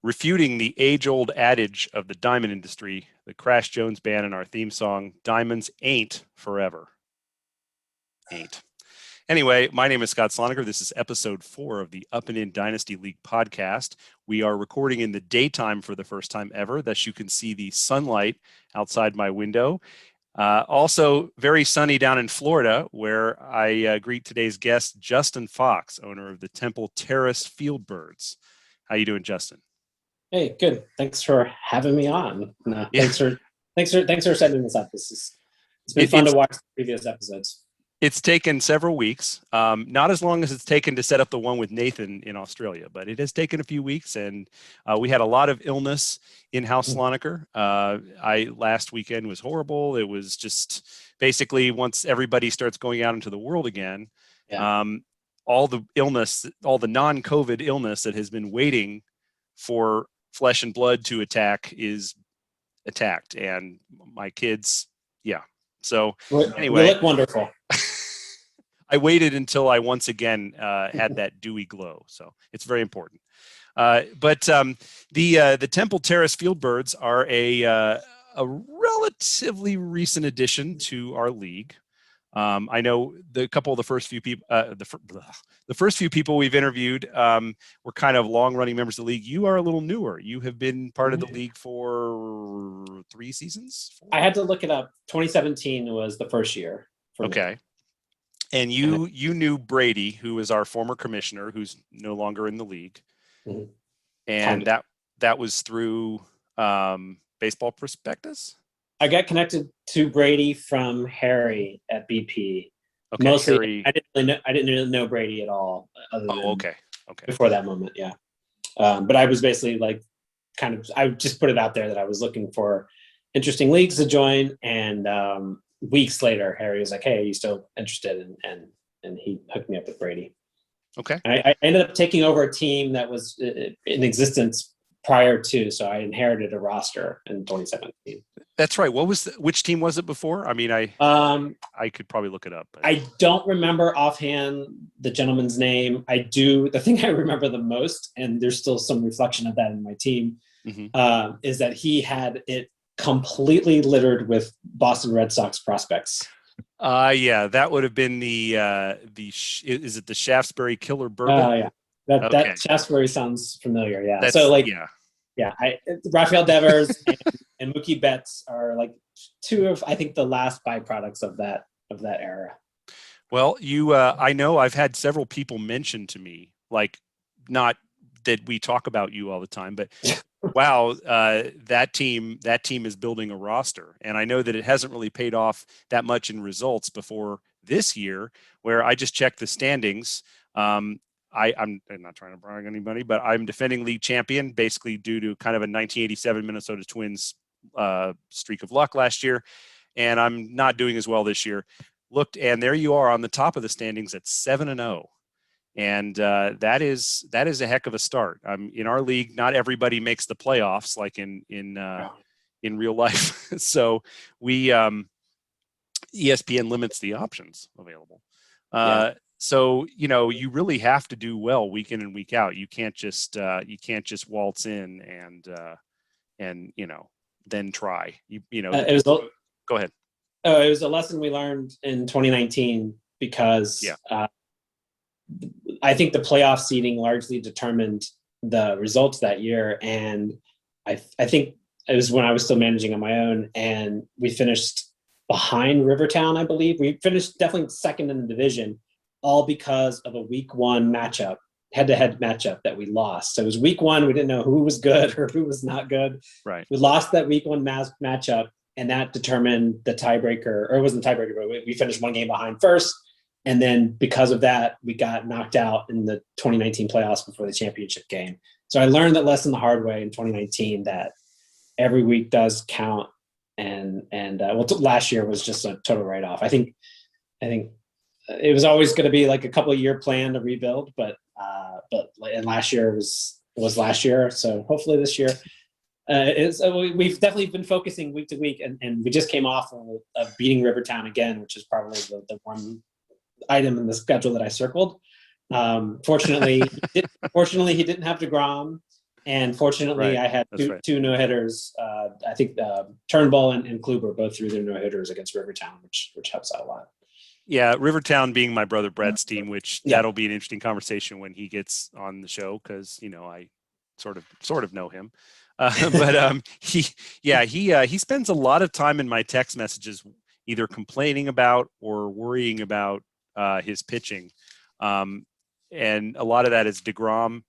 refuting the age-old adage of the diamond industry, the CrashJonesBand and our theme song, "Diamonds ain't forever." Ain't. Anyway, my name is Scott Slonaker. This is episode 4 of the Up and In Dynasty League podcast. We are recording in the daytime for the first time ever, thus you can see the sunlight outside my window. Also very sunny down in Florida, where I greet today's guest, Justen Fox, owner of the Temple Terrace Fieldbirds. How you doing, Justen? Hey, good. Thanks for having me on. Thanks for setting this up. It's been fun to watch the previous episodes. It's taken several weeks, not as long as it's taken to set up the one with Nathan in Australia, but it has taken a few weeks, and we had a lot of illness in House Slonaker. Last weekend was horrible. It was just basically once everybody starts going out into the world again, all the illness, all the non-COVID illness that has been waiting for flesh and blood to attack is attacked, and my kids, So anyway, you look wonderful. I waited until I once again had that dewy glow, so it's very important. But the Temple Terrace Fieldbirds are a relatively recent addition to our league. I know the first few people, the first few people we've interviewed were kind of long-running members of the league. You are a little newer. You have been part of the league for 3 seasons? 4? I had to look it up. 2017 was the first year. Okay. And you knew Brady, who is our former commissioner, who's no longer in the league. Mm-hmm. And that was through Baseball Prospectus? I got connected to Brady from Harry at BP. Okay, mostly. Harry. I didn't really know Brady at all. Okay. Before that moment, yeah. But I was basically I just put it out there that I was looking for interesting leagues to join, and weeks later, Harry was like, "Hey, are you still interested?" And he hooked me up with Brady. Okay. I ended up taking over a team that was in existence prior to, so I inherited a roster in 2017. That's right. Which team was it before? I mean, I could probably look it up. But. I don't remember offhand the gentleman's name. I do. The thing I remember the most, and there's still some reflection of that in my team, is that he had it completely littered with Boston Red Sox prospects. That would have been is it the Shaftesbury Killer Bourbon? That Shaftesbury sounds familiar. Yeah. Rafael Devers and Mookie Betts are like 2 of, I think, the last byproducts of that era. Well, I know I've had several people mention to me, like, not that we talk about you all the time, but wow, that team is building a roster. And I know that it hasn't really paid off that much in results before this year, where I just checked the standings. I'm not trying to brag anybody, but I'm defending league champion, basically due to kind of a 1987 Minnesota Twins streak of luck last year. And I'm not doing as well this year. Looked, and there you are on the top of the standings at 7-0. And that is a heck of a start. In our league, not everybody makes the playoffs like in real life. So we ESPN limits the options available. So you really have to do well week in and week out. You can't just waltz in and then try. Go ahead. It was a lesson we learned in 2019 because I think the playoff seeding largely determined the results that year. And I think it was when I was still managing on my own, and we finished behind Rivertown, I believe. We finished definitely second in the division, all because of a week 1 matchup, head-to-head matchup that we lost. So it was week 1. We didn't know who was good or who was not good. Right. We lost that week 1 matchup, and that determined the tiebreaker, or it wasn't the tiebreaker, but we finished 1 game behind first. And then because of that, we got knocked out in the 2019 playoffs before the championship game. So I learned that lesson the hard way in 2019, that every week does count. And last year was just a total write-off. I think it was always going to be like a couple of year plan to rebuild, but last year was last year. So hopefully this year, we've definitely been focusing week to week, and we just came off of beating Rivertown again, which is probably the one item in the schedule that I circled. Fortunately, he didn't have DeGrom. And fortunately, Right. I had That's right. two no hitters. I think Turnbull and Kluber both threw their no hitters against Rivertown, which helps out a lot. Yeah, Rivertown being my brother Brett's team, which Yeah. that'll be an interesting conversation when he gets on the show, because I sort of know him. But he spends a lot of time in my text messages either complaining about or worrying about his pitching, and a lot of that is DeGrom.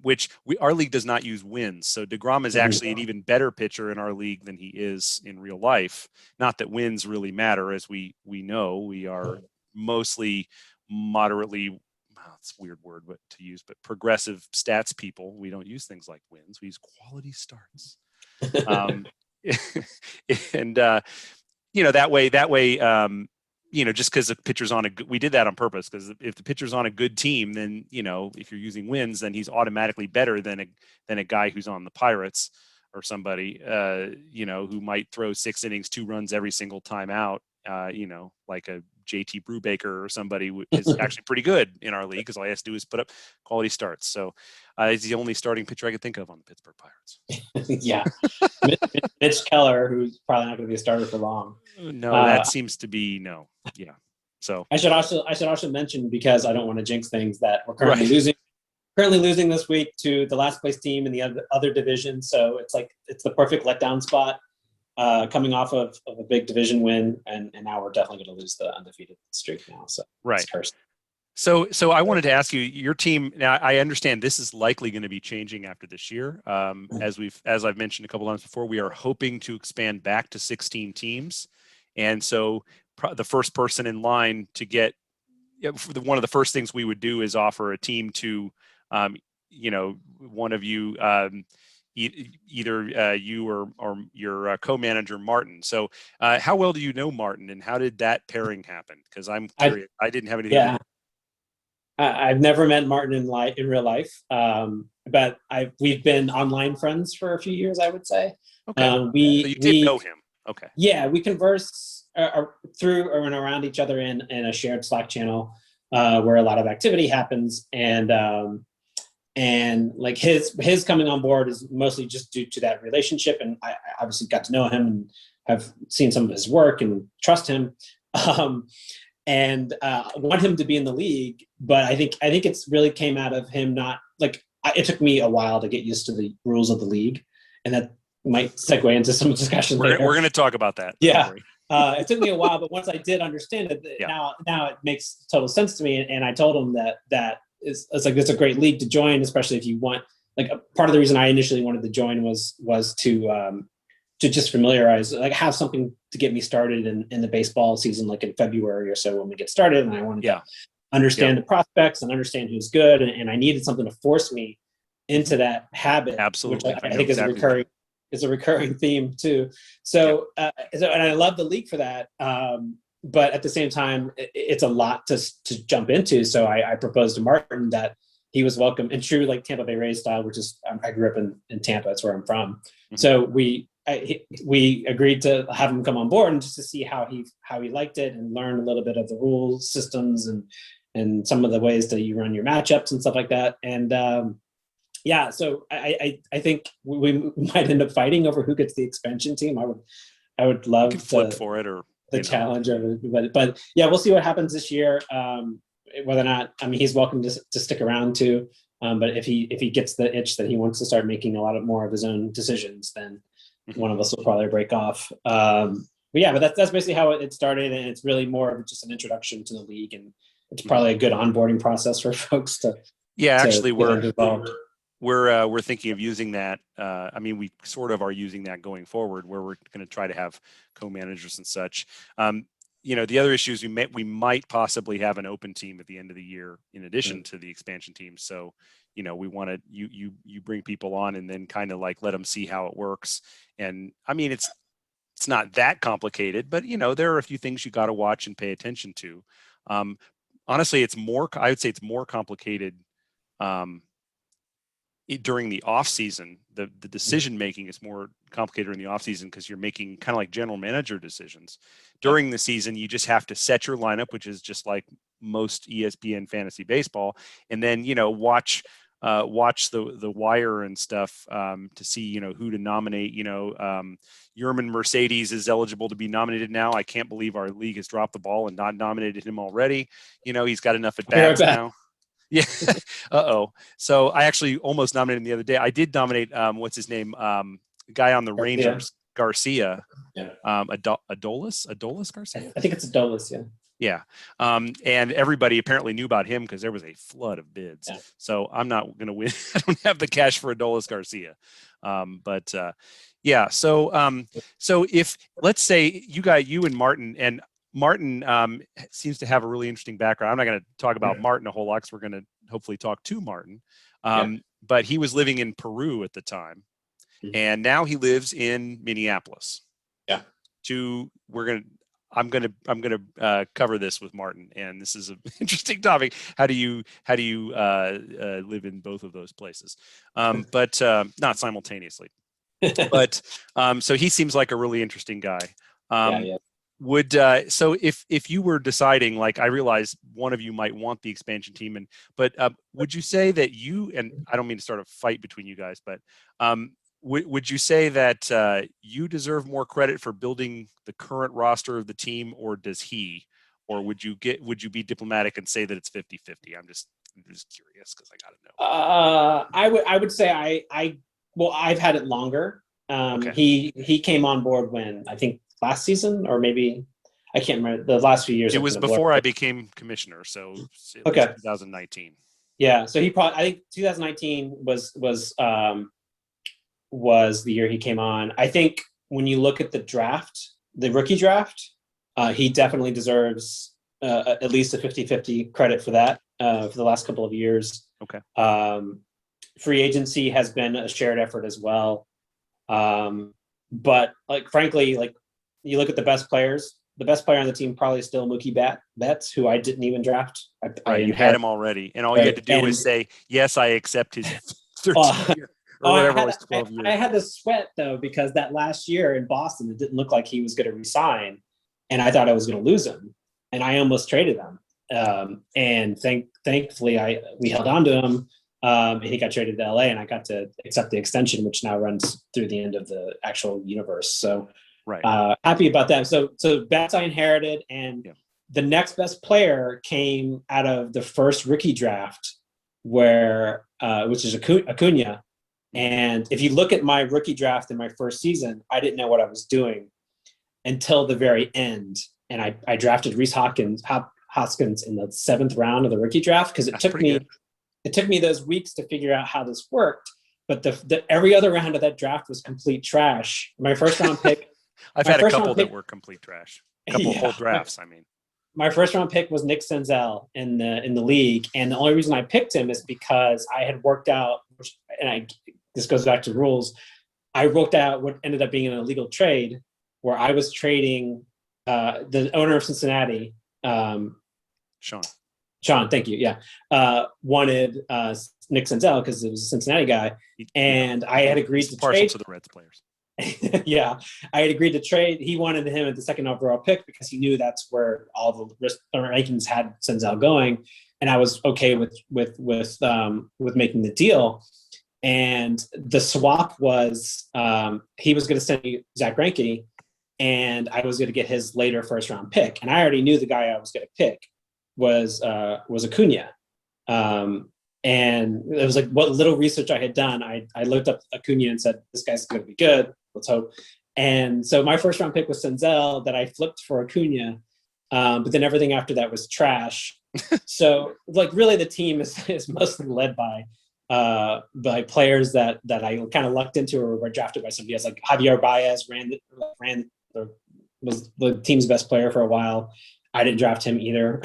Which our league does not use wins. So DeGrom is actually an even better pitcher in our league than he is in real life. Not that wins really matter, as we know. We are mostly moderately, well, it's a weird word to use, but progressive stats people. We don't use things like wins. We use quality starts. And that way, just because the pitcher's on we did that on purpose, because if the pitcher's on a good team, then, if you're using wins, then he's automatically better than a guy who's on the Pirates or somebody, who might throw 6 innings, 2 runs every single time out, like a JT Brubaker or somebody is actually pretty good in our league, because all he has to do is put up quality starts. So he's the only starting pitcher I could think of on the Pittsburgh Pirates. Yeah. Mitch Keller, who's probably not going to be a starter for long. No, that seems to be no. Yeah. So I should also mention, because I don't want to jinx things, that we're currently losing this week to the last place team in the other division. So it's the perfect letdown spot, coming off of a big division win, and now we're definitely going to lose the undefeated streak now. So right. It's cursed. So I wanted to ask you, your team. Now I understand this is likely going to be changing after this year. As I've mentioned a couple times before, we are hoping to expand back to 16 teams, and so the first person in line to get one of the first things we would do is offer a team to, one of you, either you or your co-manager Martin. So how well do you know Martin, and how did that pairing happen? Because I'm curious. I didn't have anything. Yeah. I've never met Martin in real life, but we've been online friends for a few years, I would say. Okay. So you did know him. Okay. Yeah, we converse through and around each other in a shared Slack channel, where a lot of activity happens, and like his coming on board is mostly just due to that relationship, and I obviously got to know him and have seen some of his work and trust him. And want him to be in the league, but I think it's really came out of him not it took me a while to get used to the rules of the league, and that might segue into some discussion later. We're going to talk about that. Yeah. It took me a while, but once I did understand it, yeah. now it makes total sense to me. And I told him that it's a great league to join, especially if you want, part of the reason I initially wanted to join was to just familiarize, have something to get me started in the baseball season, in February or so when we get started. And I wanted to understand the prospects and understand who's good. And I needed something to force me into that habit. Absolutely. Which I think is a recurring theme too. So, and I love the league for that. But at the same time, it's a lot to jump into. So I proposed to Martin that he was welcome in true Tampa Bay Rays style, which is, I grew up in Tampa. That's where I'm from. Mm-hmm. So we agreed to have him come on board and just to see how he liked it and learn a little bit of the rules, systems, and some of the ways that you run your matchups and stuff like that. And so I think we might end up fighting over who gets the expansion team. I would love to flip for it, or the challenge of it, but yeah, we'll see what happens this year. Whether or not, he's welcome to stick around too. But if he gets the itch that he wants to start making a lot more of his own decisions, then one of us will probably break off. But that's basically how it started, and it's really more of just an introduction to the league, and it's probably a good onboarding process for folks to. Yeah, actually, we're thinking of using that. We sort of are using that going forward, where we're going to try to have co-managers and such. The other issue is we might possibly have an open team at the end of the year in addition to the expansion team. So, we want to you bring people on and then kind of let them see how it works. And it's not that complicated, but there are a few things you got to watch and pay attention to. Honestly, I would say it's more complicated during the off season. The decision making is more complicated in the off season because you're making kind of like general manager decisions. During the season, you just have to set your lineup, which is just like most ESPN fantasy baseball, and then watch watch the wire and stuff to see who to nominate. Yerman Mercedes is eligible to be nominated now. I can't believe our league has dropped the ball and not nominated him already. He's got enough at bats now. Yeah. So I actually almost nominated him the other day. I did nominate what's his name, guy on the Rangers, Garcia. Yeah. Adolis Garcia. I think it's Adolis. Yeah. Yeah. And everybody apparently knew about him because there was a flood of bids. Yeah. So I'm not going to win. I don't have the cash for Adolis Garcia. Yeah. So if, let's say you and Martin seems to have a really interesting background. I'm not going to talk about Martin a whole lot because we're going to hopefully talk to Martin. But he was living in Peru at the time. And now he lives in Minneapolis. Yeah. I'm gonna cover this with Martin, and this is an interesting topic. How do you live in both of those places, but not simultaneously? But so he seems like a really interesting guy. So if you were deciding, like, I realize one of you might want the expansion team, but would you say that and I don't mean to start a fight between you guys, but would you say that you deserve more credit for building the current roster of the team, or does he? Or would you be diplomatic and say that it's 50-50? I'm just curious because I got to know. I would say I've had it longer. Okay. He came on board when, I think, last season, or maybe I can't remember, the last few years. It was before I became commissioner, so okay, 2019. Yeah, so I think 2019 was the year he came on. I think when you look at the draft, the rookie draft, he definitely deserves at least a 50-50 credit for that for the last couple of years. Okay. Free agency has been a shared effort as well. But frankly, you look at the best players, the best player on the team probably still Mookie Betts, who I didn't even draft. You had him already, and all you had to do was say, yes, I accept his 13 year. I had to sweat though, because that last year in Boston, it didn't look like he was going to resign, and I thought I was going to lose him, and I almost traded him. And thankfully, we held on to him, and he got traded to LA, and I got to accept the extension, which now runs through the end of the actual universe. So, happy about that. So Betts I inherited, and the next best player came out of the first rookie draft, which is Acuna. And if you look at my rookie draft in my first season, I didn't know what I was doing until the very end. And I drafted Rhys Hoskins in the 7th round of the rookie draft, because it took me those weeks to figure out how this worked. But every other round of that draft was complete trash. My first round pick. I've had a couple that were complete trash. A couple whole drafts, I mean. My first round pick was Nick Senzel in the league. And the only reason I picked him is because I had worked out, this goes back to rules. I worked out what ended up being an illegal trade, where I was trading the owner of Cincinnati, Sean, thank you. Yeah. Wanted Nick Senzel because it was a Cincinnati guy. And I had agreed to trade to the Reds players. Yeah. I had agreed to trade. He wanted him at the 2nd overall pick because he knew that's where all the risk rankings had Senzel going. And I was okay with making the deal. And the swap was he was going to send me Zach Greinke, and I was going to get his later first round pick. And I already knew the guy I was going to pick was Acuna. And it was like what little research I had done. I looked up Acuna and said, this guy's going to be good. Let's hope. And so my first round pick was Senzel that I flipped for Acuna. But then everything after that was trash. So really the team is mostly led by players that I kind of lucked into or were drafted by somebody else. Like Javier Baez was the team's best player for a while. I didn't draft him either.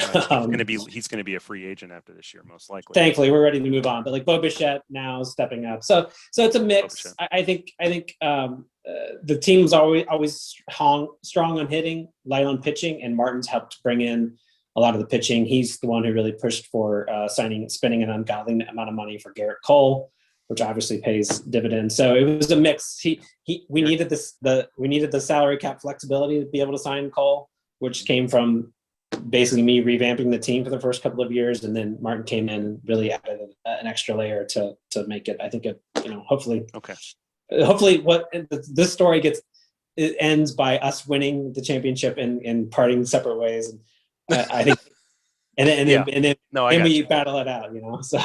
He's gonna be a free agent after this year, most likely. Thankfully, we're ready to move on. But Bo Bichette now is stepping up. So it's a mix. I think the team's always strong on hitting, light on pitching, and Martin's helped bring in a lot of the pitching. He's the one who really pushed for spending an ungodly amount of money for Garrett Cole, which obviously pays dividends. So it was a mix. We needed the salary cap flexibility to be able to sign Cole, which came from basically me revamping the team for the first couple of years, and then Martin came in and really added an extra layer to make it. I think hopefully what this story it ends by us winning the championship and parting separate ways. And I think, and then we battle it out, So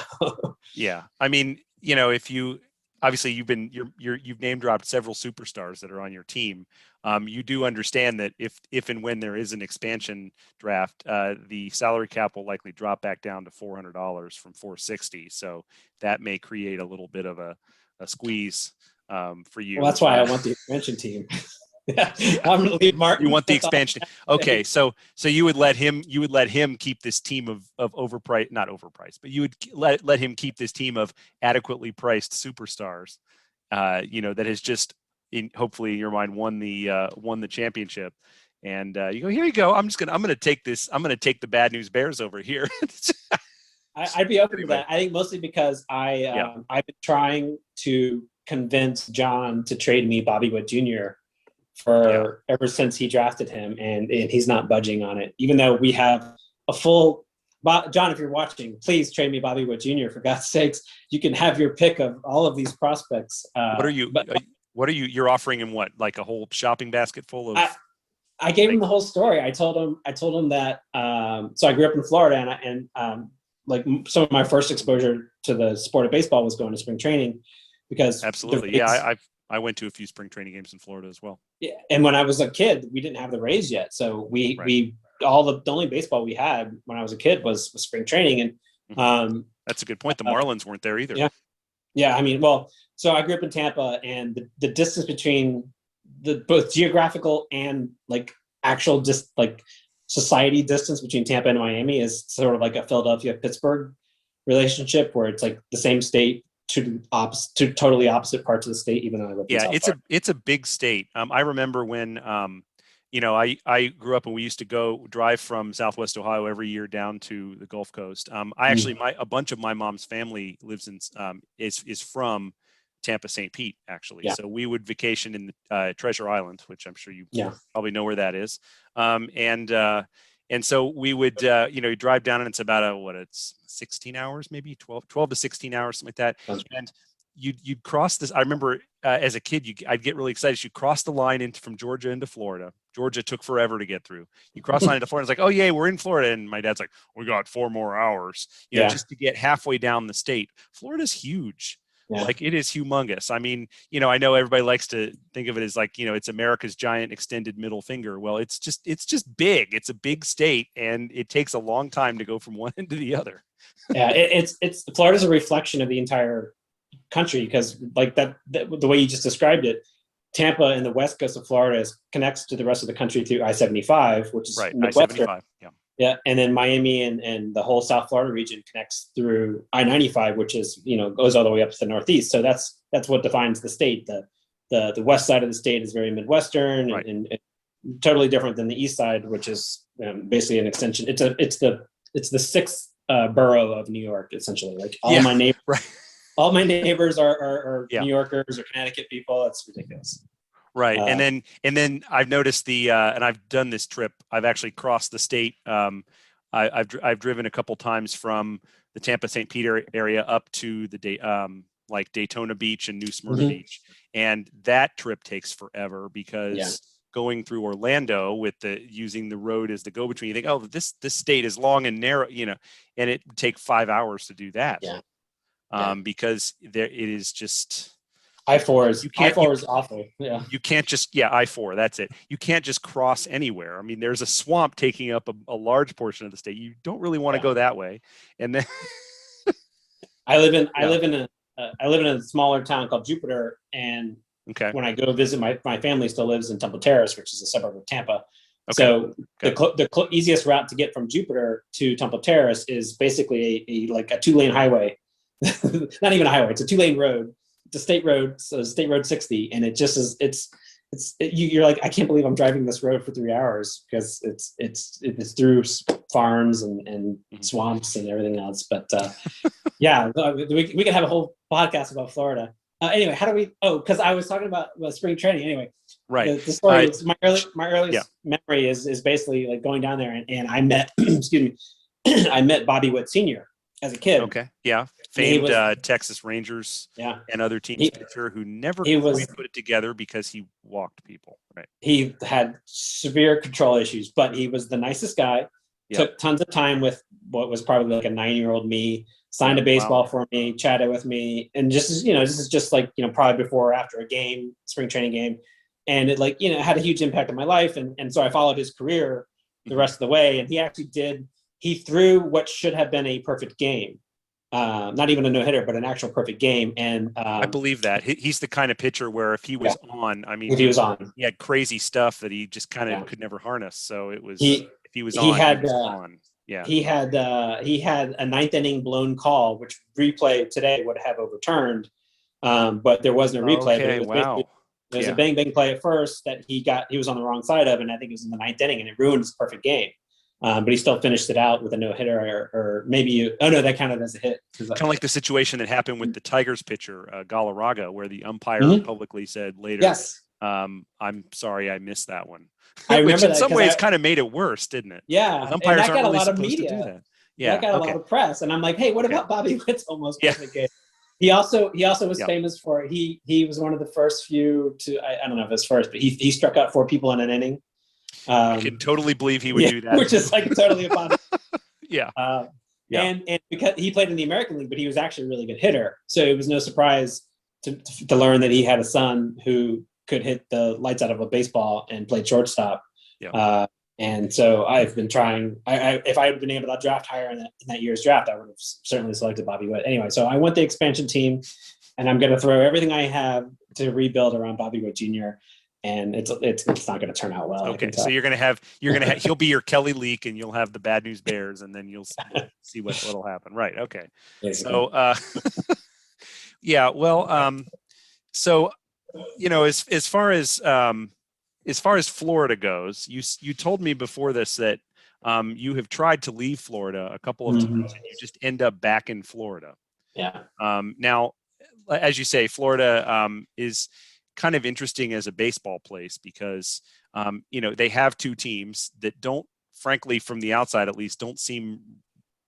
yeah, I mean, if you obviously you've name dropped several superstars that are on your team. You do understand that if and when there is an expansion draft, the salary cap will likely drop back down to $400 from $460. So that may create a little bit of a squeeze for you. Well, that's why I want the expansion team. Yeah. I'm gonna leave Martin. You want the expansion. Okay, so you would let him keep this team of not overpriced, but you would let him keep this team of adequately priced superstars, that has just hopefully in your mind won the championship. And you go, here you go. I'm gonna take the bad news Bears over here. I'd be open to that. I think mostly because I've been trying to convince John to trade me Bobby Wood Jr. ever since he drafted him, and he's not budging on it. Even though we have a full John, if you're watching, please trade me Bobby Wood Jr. For God's sakes. You can have your pick of all of these prospects. You're offering him what? Like a whole shopping basket full of? I gave him the whole story. I told him that. So I grew up in Florida, and like some of my first exposure to the sport of baseball was going to spring training, because absolutely, I went to a few spring training games in Florida as well. Yeah, and when I was a kid, we didn't have the Rays yet, so the only baseball we had when I was a kid was spring training, and that's a good point. The Marlins weren't there either. Yeah. I mean, so I grew up in Tampa, and the distance between both geographical and like actual just like society distance between Tampa and Miami is sort of like a Philadelphia-Pittsburgh relationship, where it's like the same state, two totally opposite parts of the state, even though I live in South Florida. It's a big state. I remember when I grew up and we used to drive from Southwest Ohio every year down to the Gulf Coast. A bunch of my mom's family lives in is from Tampa, St. Pete, actually. Yeah. So we would vacation in Treasure Island, which I'm sure you probably know where that is. And so we would, drive down, and it's about it's 16 hours, maybe 12 to 16 hours, something like that. And you'd cross this. I remember as a kid, I'd get really excited. You cross the line from Georgia into Florida. Georgia took forever to get through. You cross the line into Florida. It's like, oh, yay, we're in Florida. And my dad's like, we got 4 more hours, just to get halfway down the state. Florida's huge. Yeah. Like, it is humongous. I mean, I know everybody likes to think of it as like, it's America's giant extended middle finger. Well, it's just big. It's a big state, and it takes a long time to go from one end to the other. Yeah, it's Florida's a reflection of the entire country, because like the way you just described it, Tampa and the west coast of Florida connects to the rest of the country through I-75, which is right, I-75. Yeah, and then Miami and the whole South Florida region connects through I-95, which is goes all the way up to the Northeast. So that's what defines the state. The west side of the state is very Midwestern, right, and totally different than the east side, which is basically an extension. It's the sixth borough of New York, essentially. Like all my neighbors, right. All my neighbors are New Yorkers or Connecticut people. It's ridiculous. Right. And then I've noticed and I've done this trip. I've actually crossed the state. I've driven a couple times from the Tampa St. Peter area up to the like Daytona Beach and New Smyrna Beach. And that trip takes forever, because going through Orlando using the road as the go between, you think, oh, this state is long and narrow, and it would take 5 hours to do that. Yeah. Because it is just I-4 is awful. Yeah. You can't just I-4. That's it. You can't just cross anywhere. I mean, there's a swamp taking up a large portion of the state. You don't really want to go that way. And then I live in a smaller town called Jupiter, and when I go visit my family still lives in Temple Terrace, which is a suburb of Tampa. Okay. So the easiest route to get from Jupiter to Temple Terrace is basically a 2-lane highway. Not even a highway. It's a 2-lane road. It's a state road, so State Road 60, and it just is. You're like, I can't believe I'm driving this road for 3 hours, because it's through farms and swamps and everything else. But we could have a whole podcast about Florida. Anyway, how do we? Oh, because I was talking about spring training. Anyway, Right. The story is my Yeah. earliest memory is basically like going down there and I met excuse me I met Bobby Witt Sr. as a kid. Okay. Yeah. And he Famed was Texas Rangers yeah and other teams pitcher who never he quite was put it together because he walked people. Right. he had severe control issues, but he was the nicest guy. Yeah. Took tons of time with what was probably like a 9-year-old me. Signed a baseball for me, chatted with me, and just this is just like probably before or after a game, spring training game, and it like had a huge impact on my life, and so I followed his career the rest of the way, and he threw what should have been a perfect game, not even a no hitter, but an actual perfect game, and I believe that he's the kind of pitcher where if he was on, I mean, if he was on, he had crazy stuff that he just kind of could never harness. So it was if he was he on, had he was on. Yeah. He had a ninth inning blown call, which replay today would have overturned, but there wasn't a replay. Okay, but it was wow. There was a bang play at first that he was on the wrong side of, and I think it was in the ninth inning, and it ruined his perfect game. But he still finished it out with a no hitter, or maybe that counted as a hit. Kind of like the situation that happened with the Tigers pitcher Galarraga, where the umpire publicly said later, "Yes, I'm sorry, I missed that one." I remember which in that, some ways kind of made it worse, didn't it? Yeah, umpires and that got aren't really a lot of supposed media. to do that. Yeah, that got a lot of press, and I'm like, hey, what about Bobby Witt's almost perfect game? He also was famous for he was one of the first few to I don't know if it's first, but he struck out 4 people in an inning. I can totally believe he would do that, which is like totally a Bobby. Yeah. And because he played in the American League, but he was actually a really good hitter, so it was no surprise to learn that he had a son who could hit the lights out of a baseball and played shortstop. Yeah. And so I've been trying. If I had been able to draft higher in that year's draft, I would have certainly selected Bobby Witt. Anyway, so I want the expansion team, and I'm going to throw everything I have to rebuild around Bobby Witt Jr. And it's not going to turn out well. Okay, so you're going to have he'll be your Kelly Leak, and you'll have the Bad News Bears, and then you'll see what'll happen. Right? Okay. Basically. So yeah, well, so as far as Florida goes, you told me before this that you have tried to leave Florida a couple of times, and you just end up back in Florida. Yeah. Now, as you say, Florida is kind of interesting as a baseball place because they have 2 teams that don't, frankly, from the outside at least, don't seem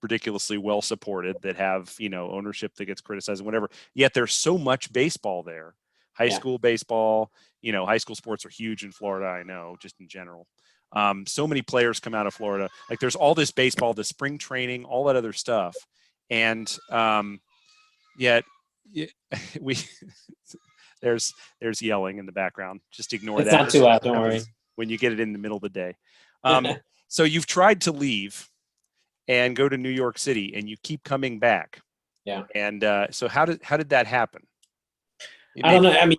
ridiculously well supported, that have ownership that gets criticized and whatever. Yet there's so much baseball there. High school baseball, high school sports are huge in Florida. I know, just in general. So many players come out of Florida. Like there's all this baseball, the spring training, all that other stuff. And yet we there's yelling in the background. Just ignore it's that. It's not too loud, don't worry. When you get it in the middle of the day. So you've tried to leave and go to New York City, and you keep coming back. Yeah. And so how did that happen? I don't know. I mean,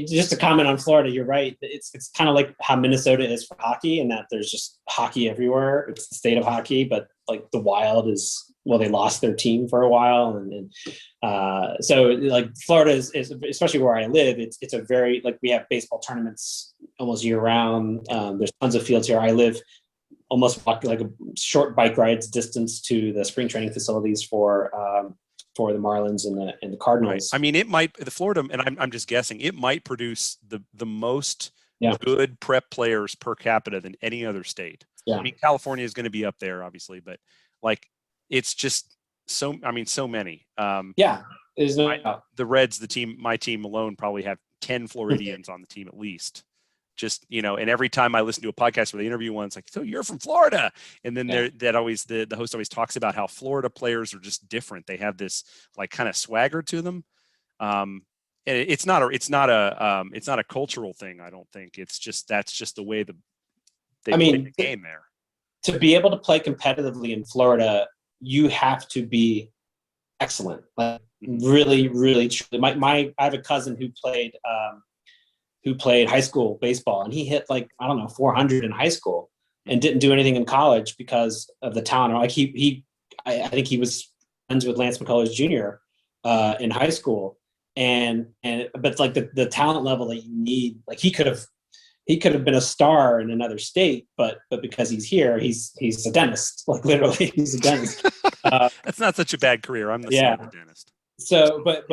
just to comment on Florida, you're right. It's kind of like how Minnesota is for hockey, and that there's just hockey everywhere. It's the state of hockey, but like the Wild they lost their team for a while, and so like Florida is especially where I live. It's a very, like, we have baseball tournaments almost year round. There's tons of fields here. I live almost like a short bike rides distance to the spring training facilities for the Marlins and the Cardinals. Right. I mean, the Florida, and I'm just guessing, it might produce the most good prep players per capita than any other state. Yeah. I mean, California is going to be up there, obviously, but like it's just so many. There's the Reds, my team alone probably have 10 Floridians on the team at least. Just, and every time I listen to a podcast where they interview one, it's like, so you're from Florida. And then the host always talks about how Florida players are just different. They have this like kind of swagger to them. And it's not a cultural thing. I don't think that's just the way they play the game there. To be able to play competitively in Florida, you have to be excellent. Like really, really, truly. I have a cousin who played high school baseball, and he hit 400 in high school and didn't do anything in college because of the talent. Like I think he was friends with Lance McCullers Jr. In high school, but like the talent level that you need, like he could have been a star in another state, but because he's here, he's a dentist. Like literally, he's a dentist. That's not such a bad career. I'm the son of a dentist. So, but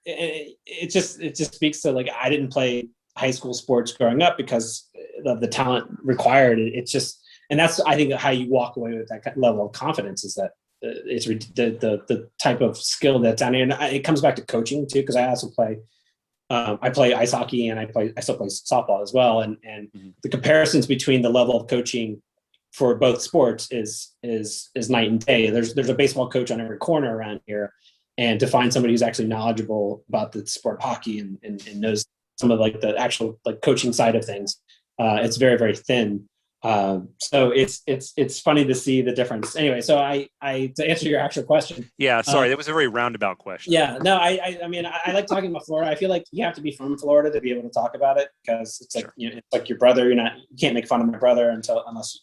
it just speaks to like I didn't play high school sports growing up because of the talent required. It's just, and that's I think how you walk away with that level of confidence is that it's the type of skill that's down here. And it comes back to coaching too, because I also play. I play ice hockey and I still play softball as well. And the comparisons between the level of coaching for both sports is night and day. There's a baseball coach on every corner around here, and to find somebody who's actually knowledgeable about the sport of hockey and knows some of like the actual like coaching side of things, it's very, very thin. So it's funny to see the difference. Anyway, so I to answer your actual question. Yeah, sorry, that was a very roundabout question. Yeah, no, I mean, I like talking about Florida. I feel like you have to be from Florida to be able to talk about it because it's like, sure. It's like your brother. You can't make fun of my brother unless.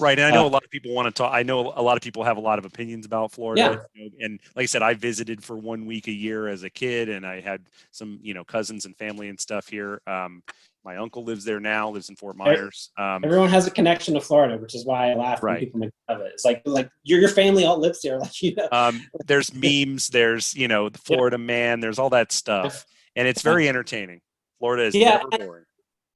Right, and I know a lot of people want to talk. I know a lot of people have a lot of opinions about Florida. Yeah. And like I said, I visited for 1 week a year as a kid, and I had some, cousins and family and stuff here. My uncle lives there now, lives in Fort Myers. Everyone has a connection to Florida, which is why I laugh when people make fun of it. It's like your family all lives there. Like, there's memes, there's, the Florida man, there's all that stuff. And it's very entertaining. Florida is never boring.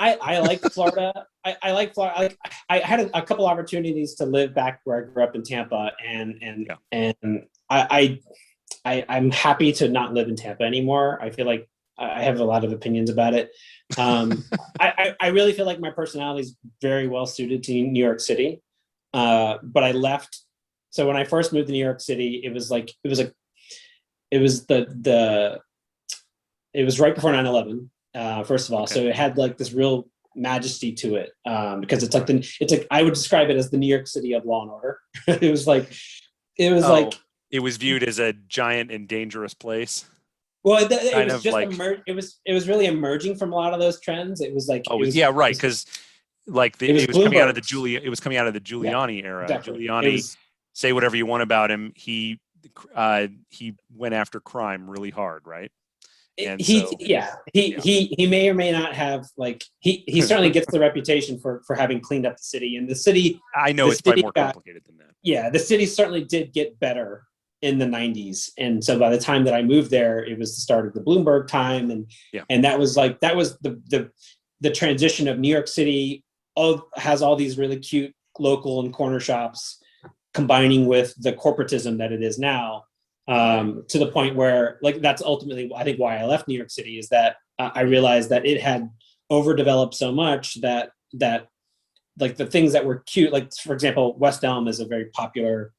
I like Florida. I like Florida. I had a couple opportunities to live back where I grew up in Tampa, and I'm happy to not live in Tampa anymore. I feel like I have a lot of opinions about it. I really feel like my personality is very well suited to New York City. But I left. So when I first moved to New York City, it was right before 9/11. First of all, so it had like this real majesty to it, because it's like I would describe it as the New York City of Law and Order. It was viewed as a giant and dangerous place. Well, it was really emerging from a lot of those trends. It was like, because like it was coming out of the Giuliani era. Exactly. Giuliani, say whatever you want about him, he went after crime really hard, right? And he may or may not have, like, he certainly gets the reputation for having cleaned up the city, and the city. I know it's probably more complicated than that. Yeah, the city certainly did get better in the 90s, and so by the time that I moved there, it was the start of the Bloomberg time, and that was the transition of New York City. Has all these really cute local and corner shops, combining with the corporatism that it is now, to the point where, like, that's ultimately I think why I left New York City, is that I realized that it had overdeveloped so much that like the things that were cute, like for example, West Elm is a very popular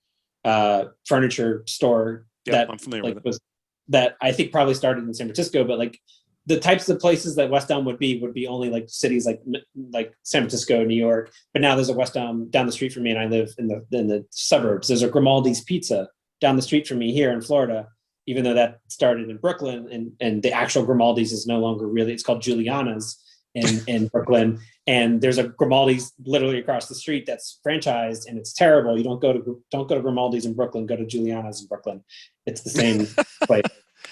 furniture store that I'm familiar with it. That I think probably started in San Francisco, but like the types of places that West Elm would be only like cities like San Francisco, New York. But now there's a West Elm down the street from me, and I live in the suburbs. There's a Grimaldi's Pizza down the street from me here in Florida, even though that started in Brooklyn, and the actual Grimaldi's is no longer really. It's called Giuliana's in Brooklyn, and there's a Grimaldi's literally across the street that's franchised, and it's terrible. You don't go to Grimaldi's in Brooklyn. Go to Giuliana's in Brooklyn. It's the same place.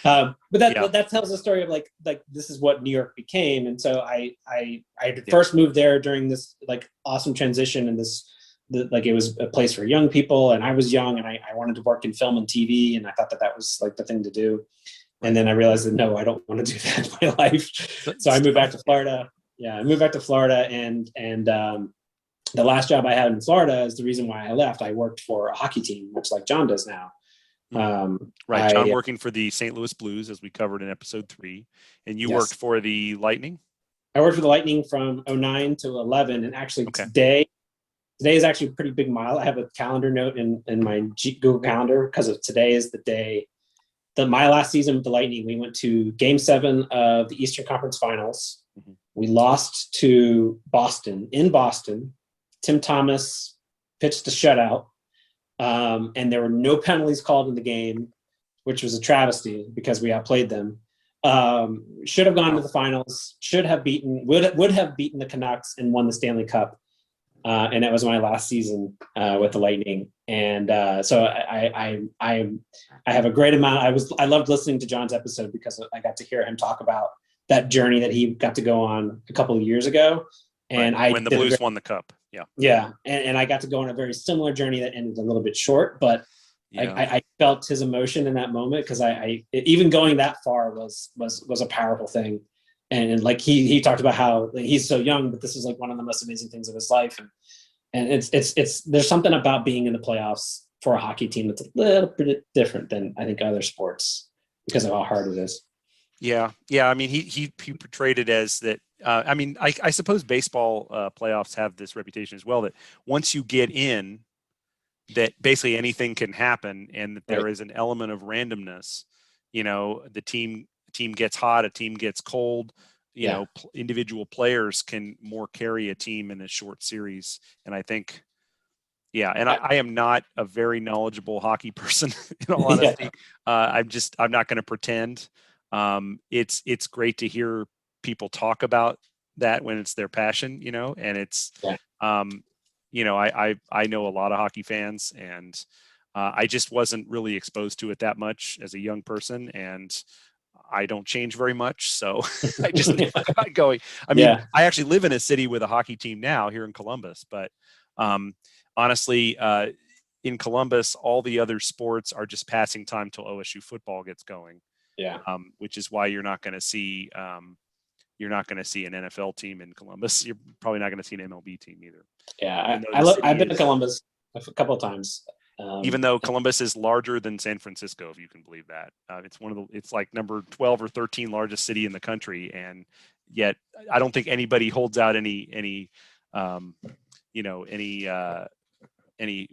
But that tells the story of like this is what New York became. And so I first moved there during this like awesome transition, and like it was a place for young people, and I was young, and I wanted to work in film and TV, and I thought that was like the thing to do. And then I realized that no, I don't want to do that in my life. So I moved back to Florida. Yeah, I moved back to Florida, and the last job I had in Florida is the reason why I left. I worked for a hockey team, much like John does now. John working for the St. Louis Blues, as we covered in episode 3, and you worked for the Lightning. I worked for the Lightning from 2009 to 2011, and actually today is actually a pretty big mile. I have a calendar note in my Google Calendar because of today is the day. My last season with the Lightning, we went to Game 7 of the Eastern Conference Finals. Mm-hmm. We lost to Boston in Boston. Tim Thomas pitched a shutout. And there were no penalties called in the game, which was a travesty because we outplayed them. Should have gone to the finals, would have beaten the Canucks and won the Stanley Cup. And that was my last season with the Lightning. And so I have a great amount. I loved listening to John's episode because I got to hear him talk about that journey that he got to go on a couple of years ago. And when the Blues won the cup. Yeah. And I got to go on a very similar journey that ended a little bit short, but I felt his emotion in that moment, because I even going that far was a powerful thing. And like he talked about how he's so young, but this is like one of the most amazing things of his life. And it's there's something about being in the playoffs for a hockey team that's a little bit different than I think other sports, because of how hard it is. Yeah. I mean, he portrayed it as that. I mean, I suppose baseball playoffs have this reputation as well, that once you get in, that basically anything can happen, and that there is an element of randomness. The team gets hot, a team gets cold. Individual players can more carry a team in a short series, and I think. Yeah, and I am not a very knowledgeable hockey person, in all honesty. I'm not going to pretend. It's great to hear people talk about that when it's their passion, and it's, I know a lot of hockey fans, and I just wasn't really exposed to it that much as a young person, and I don't change very much. So I just never got going. I mean, I actually live in a city with a hockey team now here in Columbus, but honestly, in Columbus, all the other sports are just passing time till OSU football gets going. Which is why you're not going to see an NFL team in Columbus. You're probably not going to see an MLB team either. I've been to Columbus a couple of times. Even though Columbus is larger than San Francisco, if you can believe that, it's like number 12 or 13 largest city in the country, and yet I don't think anybody holds out any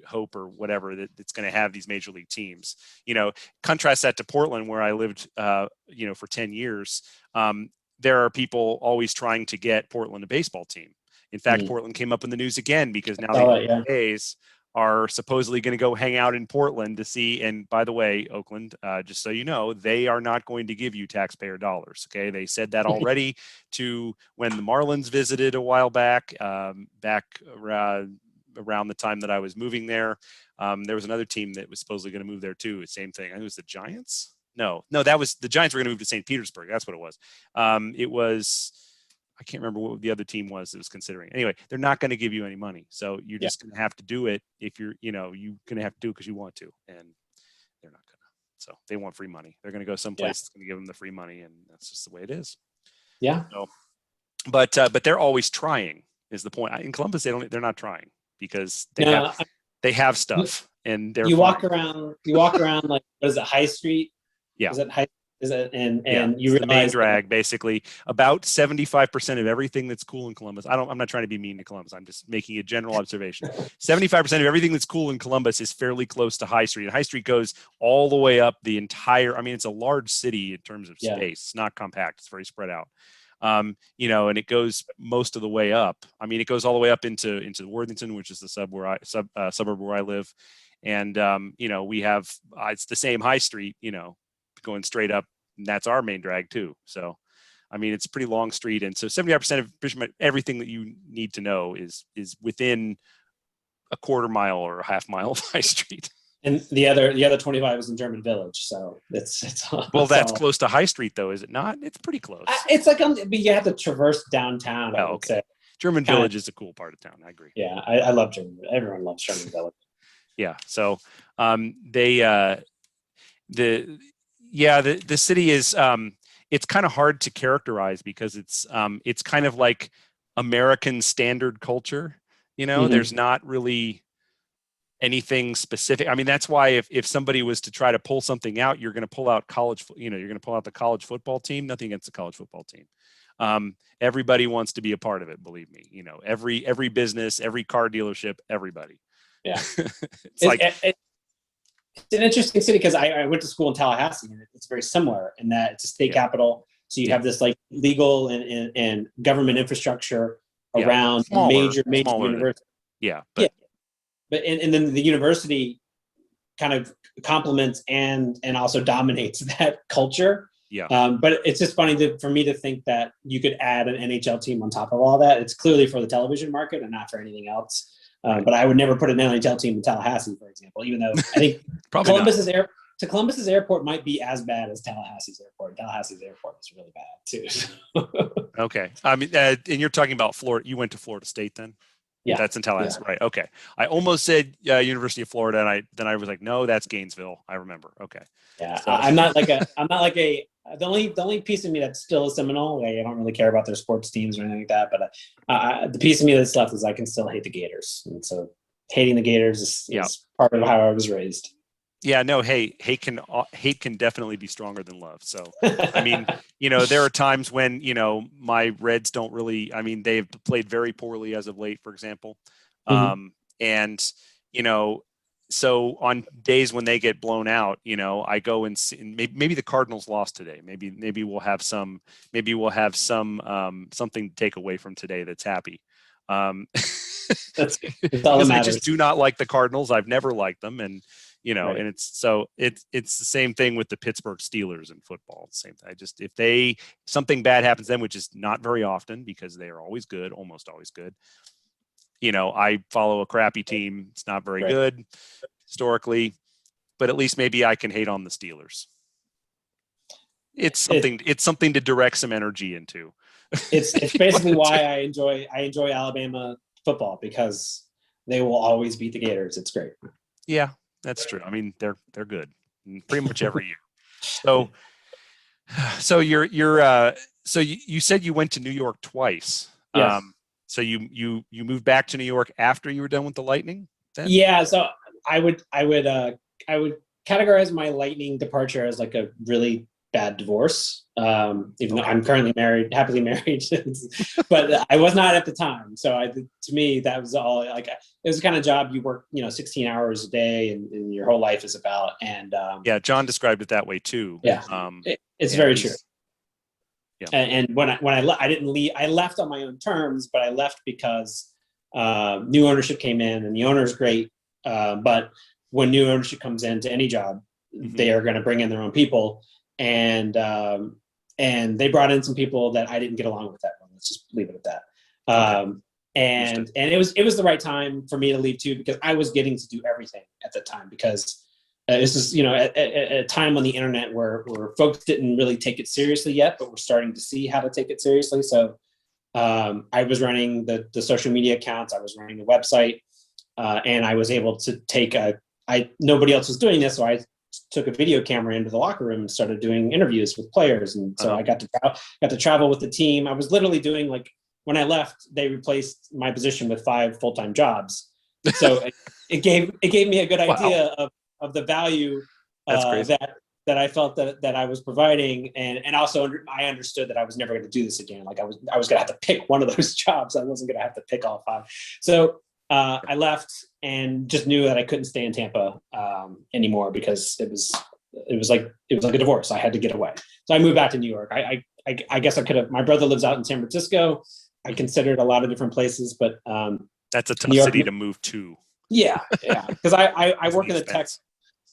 hope or whatever that it's going to have these major league teams. Contrast that to Portland, where I lived, for 10 years. There are people always trying to get Portland a baseball team. In fact, Portland came up in the news again because now the A's are supposedly going to go hang out in Portland to see. And by the way, Oakland, just so you know, they are not going to give you taxpayer dollars. Okay. They said that already to when the Marlins visited a while back, around the time that I was moving there. There was another team that was supposedly going to move there too. Same thing. I think it was the Giants. No, that was the Giants were going to move to St. Petersburg. That's what it was. It was, I can't remember what the other team was that was considering. Anyway, they're not going to give you any money. So you're just going to have to do it if you're going to have to do it because you want to, and they're not going to. So they want free money. They're going to go someplace that's going to give them the free money, and that's just the way it is. Yeah. So, but they're always trying is the point. In Columbus, they're not trying because they have stuff, and they're you walk around like, what is it, High Street? Yeah. Is it and you realize the main drag, basically about 75% of everything that's cool in Columbus. I'm not trying to be mean to Columbus. I'm just making a general observation. 75% of everything that's cool in Columbus is fairly close to High Street. And High Street goes all the way up the entire, it's a large city in terms of space. It's not compact. It's very spread out. And it goes most of the way up. It goes all the way up into Worthington, which is the suburb where I live. And, we have, it's the same High Street, going straight up, and that's our main drag too. So, it's a pretty long street. And so 75% of everything that you need to know is within a quarter mile or a half mile of High Street. And the other 25 is in German Village. So it's well, that's close to High Street though, is it not? It's pretty close. It's like, but you have to traverse downtown. I would say. German Village is a cool part of town. I agree. Yeah. I love German. Everyone loves German Village. Yeah. So, the city is, it's kind of hard to characterize because it's kind of like American standard culture. There's not really anything specific. That's why if somebody was to try to pull something out, you're going to pull out you're going to pull out the college football team. Nothing against the college football team. Everybody wants to be a part of it. Believe me, every business, every car dealership, everybody. Yeah. It's an interesting city because I went to school in Tallahassee, and it's very similar in that it's a state capital. So you have this like legal and government infrastructure around major universities. But then the university kind of complements and also dominates that culture. Yeah. But it's just funny for me to think that you could add an NHL team on top of all that. It's clearly for the television market and not for anything else. But I would never put an NHL team in Tallahassee, for example, even though I think Columbus's airport might be as bad as Tallahassie's airport. Tallahassie's airport is really bad too. Okay. And you're talking about Florida. You went to Florida State then? Yeah. That's in Tallahassee, right? Okay. I almost said University of Florida, and I was like, no, that's Gainesville. I remember. Okay. Yeah, So I'm not like the only piece of me that's still a Seminole. Like, I don't really care about their sports teams or anything like that. But the piece of me that's left is I can still hate the Gators, and so hating the Gators is part of how I was raised. yeah, no, hey, hate can definitely be stronger than love. So, I mean, there are times when, my Reds don't really, I mean, they've played very poorly as of late, for example. Mhm. And, so on days when they get blown out, I go and see, and maybe the Cardinals lost today. Maybe we'll have something to take away from today that's happy. That's all that Because I matters. just do not like the Cardinals. I've never liked them. And, Right. and it's the same thing with the Pittsburgh Steelers in football. It's the same thing. If something bad happens to them, which is not very often because they are always good, almost always good. I follow a crappy team. It's not very Right. good historically, but at least maybe I can hate on the Steelers. It's something to direct some energy into. It's basically why I enjoy Alabama football, because they will always beat the Gators. It's great. Yeah, that's true. I mean, they're good pretty much every year. So you said you went to New York twice. Yes. So you moved back to New York after you were done with the Lightning then? Yeah. So I would categorize my Lightning departure as like a really bad divorce. Even though I'm currently happily married, but I was not at the time. So to me, that was all like, it was the kind of job you work, 16 hours a day and your whole life is about. And yeah, John described it that way too. Yeah, it's very true. Yeah. And when I didn't leave, I left on my own terms, but I left because new ownership came in, and the owner is great. But when new ownership comes into any job, they are going to bring in their own people. And they brought in some people that I didn't get along with that one. Let's just leave it at that. Okay. And it was the right time for me to leave too, because I was getting to do everything at the time, because this is, at a time on the internet where folks didn't really take it seriously yet, but we're starting to see how to take it seriously. So I was running the social media accounts. I was running the website, and I was able to take nobody else was doing this. So I took a video camera into the locker room and started doing interviews with players. And so I got to travel with the team. I was literally doing, like, when I left, they replaced my position with 5 full-time jobs. So it gave me a good idea of the value that I felt that I was providing. And also I understood that I was never going to do this again. Like I was going to have to pick one of those jobs. I wasn't going to have to pick all 5. So I left and just knew that I couldn't stay in Tampa anymore, because it was like a divorce. I had to get away. So I moved back to New York. I guess I could have. My brother lives out in San Francisco. I considered a lot of different places, but that's a tough city to move to. Yeah, because I work in the tech.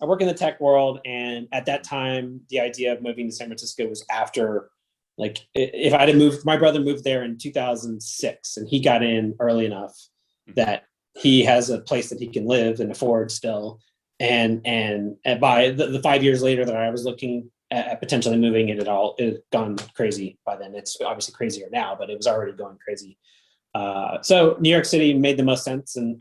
I work in the tech world, and at that time, the idea of moving to San Francisco was after, like, if I'd have moved. My brother moved there in 2006, and he got in early enough that he has a place that he can live and afford still. And by the 5 years later that I was looking at potentially moving, it had gone crazy by then. It's obviously crazier now, but it was already going crazy. So New York City made the most sense. And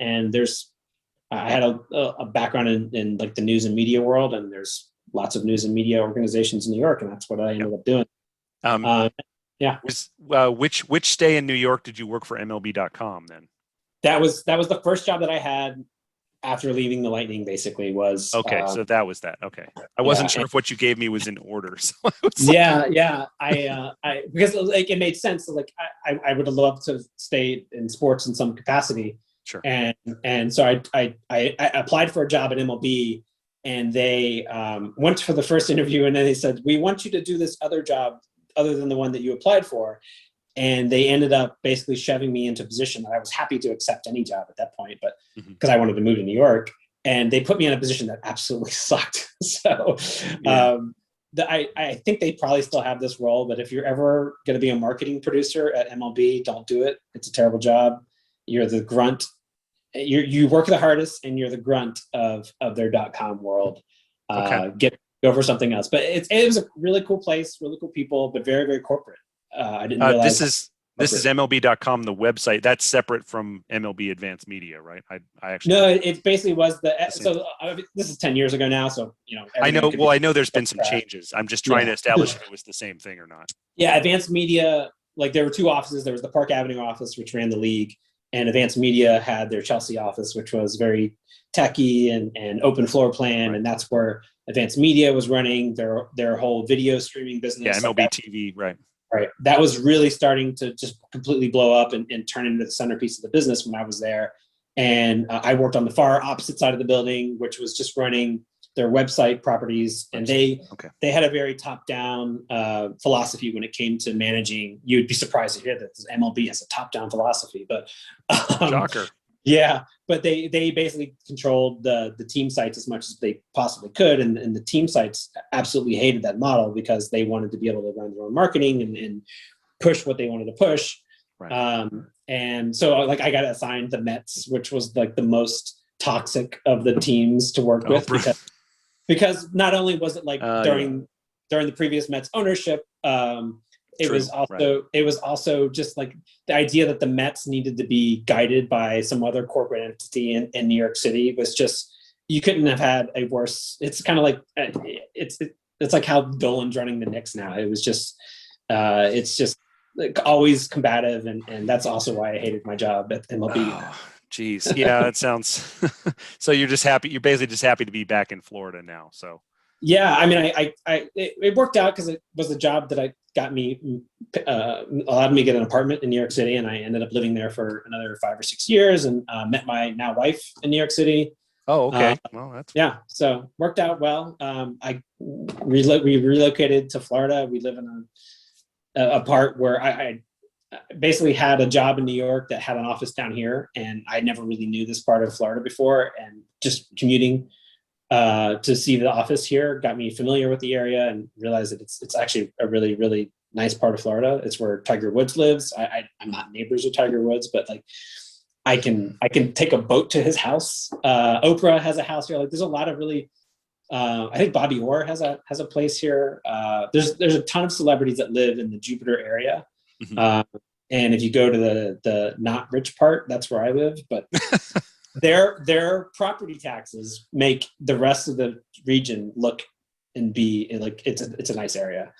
I had a background in like the news and media world, and there's lots of news and media organizations in New York, and that's what I ended up doing. Yeah. Which stay in New York did you work for MLB.com then? That was the first job that I had after leaving the Lightning, basically, was. Okay. So that was that. Okay. I wasn't sure if what you gave me was in order. So yeah. I because, like, it made sense. Like I would have loved to stay in sports in some capacity. Sure. And so I applied for a job at MLB, and they went for the first interview, and then they said, we want you to do this other job other than the one that you applied for. And they ended up basically shoving me into a position that I was happy to accept any job at that point, but because I wanted to move to New York, and they put me in a position that absolutely sucked. So I think they probably still have this role, but if you're ever going to be a marketing producer at MLB, don't do it. It's a terrible job. You're the grunt. You work the hardest, and you're the grunt of their .com world. Go for something else. But it was a really cool place, really cool people, but very, very corporate. I didn't realize This is MLB.com, the website. That's separate from MLB Advanced Media, right? I actually No, it basically was this is 10 years ago now, so I know. Well, I know there's been some changes. I'm just trying to establish if it was the same thing or not. Yeah, Advanced Media, like there were two offices. There was the Park Avenue office, which ran the league, and Advanced Media had their Chelsea office, which was very techy and open floor plan, and that's where Advanced Media was running their whole video streaming business. Yeah, MLB TV, right. Right. That was really starting to just completely blow up and turn into the centerpiece of the business when I was there. And I worked on the far opposite side of the building, which was just running their website properties. And they had a very top-down philosophy when it came to managing. You'd be surprised to hear that MLB has a top-down philosophy, but shocker. Yeah, but they basically controlled the team sites as much as they possibly could, and the team sites absolutely hated that model because they wanted to be able to run their own marketing and push what they wanted to push. Right. And so like I got assigned the Mets, which was like the most toxic of the teams to work with because not only was it like during the previous Mets ownership, it was also just like the idea that the Mets needed to be guided by some other corporate entity in New York City was just, you couldn't have had a worse. It's kind of like it's like how Dolan's running the Knicks now. It was just it's just like always combative, and that's also why I hated my job at MLB. Oh, geez, yeah, that sounds. So you're just happy. You're basically just happy to be back in Florida now. So. Yeah, I mean, it worked out because it was a job that allowed me to get an apartment in New York City, and I ended up living there for another 5 or 6 years, and met my now wife in New York City. Oh, okay. Well, that's so worked out well. We relocated to Florida. We live in a part where I basically had a job in New York that had an office down here, and I never really knew this part of Florida before, and just commuting to see the office here got me familiar with the area and realized that it's actually a really, really nice part of Florida. It's where Tiger Woods lives. I'm not neighbors with Tiger Woods, but like I can take a boat to his house. Oprah has a house here. Like there's a lot of really, I think Bobby Orr has a place here. There's a ton of celebrities that live in the Jupiter area. Mm-hmm. And if you go to the not rich part, that's where I live, but their property taxes make the rest of the region look and be like it's a nice area.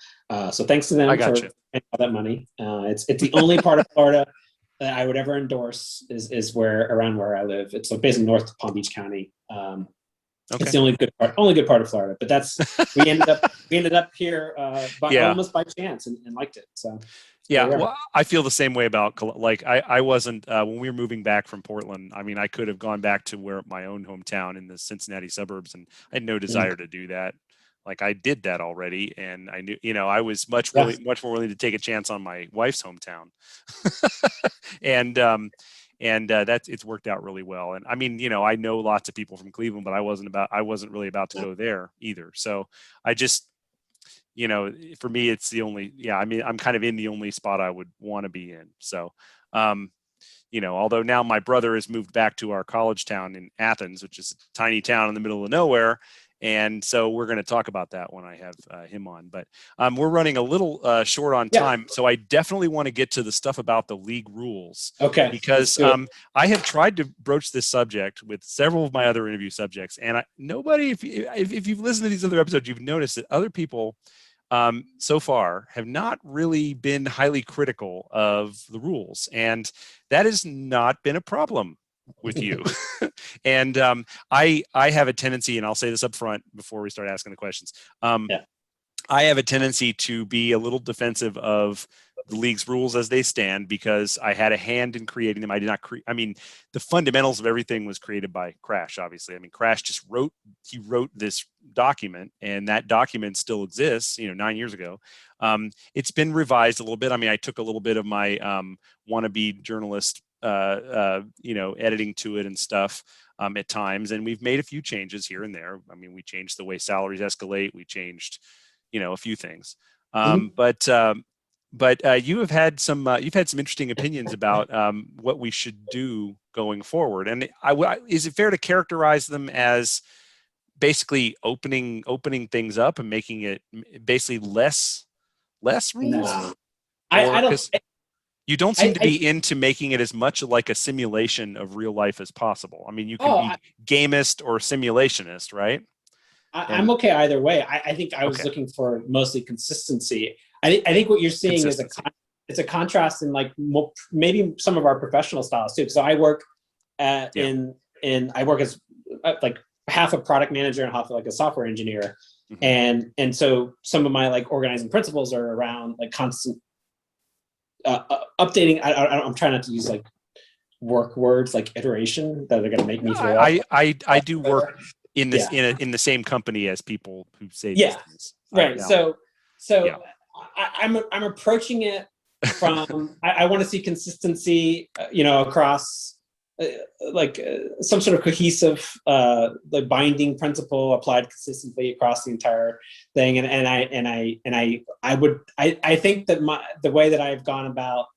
So thanks to them for spending all that money. It's the only part of Florida that I would ever endorse is around where I live. It's like basically north of Palm Beach County. It's the only good part of Florida. But that's we ended up here almost by chance and liked it. So. Yeah, well, I feel the same way about, like, I wasn't, when we were moving back from Portland, I mean, I could have gone back to where my own hometown in the Cincinnati suburbs, and I had no desire to do that. Like, I did that already, and I knew, I was much more willing to take a chance on my wife's hometown. and it's worked out really well. And I mean, I know lots of people from Cleveland, but I wasn't really about to go there either. So I just, for me, it's the only, I mean, I'm kind of in the only spot I would want to be in. So, although now my brother has moved back to our college town in Athens, which is a tiny town in the middle of nowhere. And so we're going to talk about that when I have him on. But we're running a little short on time. So I definitely want to get to the stuff about the league rules. Okay. Because I have tried to broach this subject with several of my other interview subjects. And nobody, if you've listened to these other episodes, you've noticed that other people so far have not really been highly critical of the rules. And that has not been a problem with you. And I have a tendency, and I'll say this up front before we start asking the questions. I have a tendency to be a little defensive of the league's rules as they stand because I had a hand in creating them. I did not create. I mean, the fundamentals of everything was created by Crash, obviously. I mean, Crash just wrote this document, and that document still exists, 9 years ago. It's been revised a little bit. I mean, I took a little bit of my wannabe journalist, editing to it and stuff at times. And we've made a few changes here and there. I mean, we changed the way salaries escalate. We changed, a few things. But you've had some interesting opinions about what we should do going forward. And is it fair to characterize them as basically opening things up and making it basically less rules? No. I don't. You don't seem to be into making it as much like a simulation of real life as possible. I mean, you can be gamist or simulationist, right? I'm okay either way. I think I was looking for mostly consistency. I think what you're seeing is it's a contrast in like maybe some of our professional styles too. So I work I work as like half a product manager and half like a software engineer, and so some of my like organizing principles are around like constant updating. I'm trying not to use like work words like iteration that are going to make me throw up. I do work in this in the same company as people who say these things. Right. So I'm approaching it from I want to see consistency, across some sort of cohesive like binding principle applied consistently across the entire thing. I think that the way that I've gone about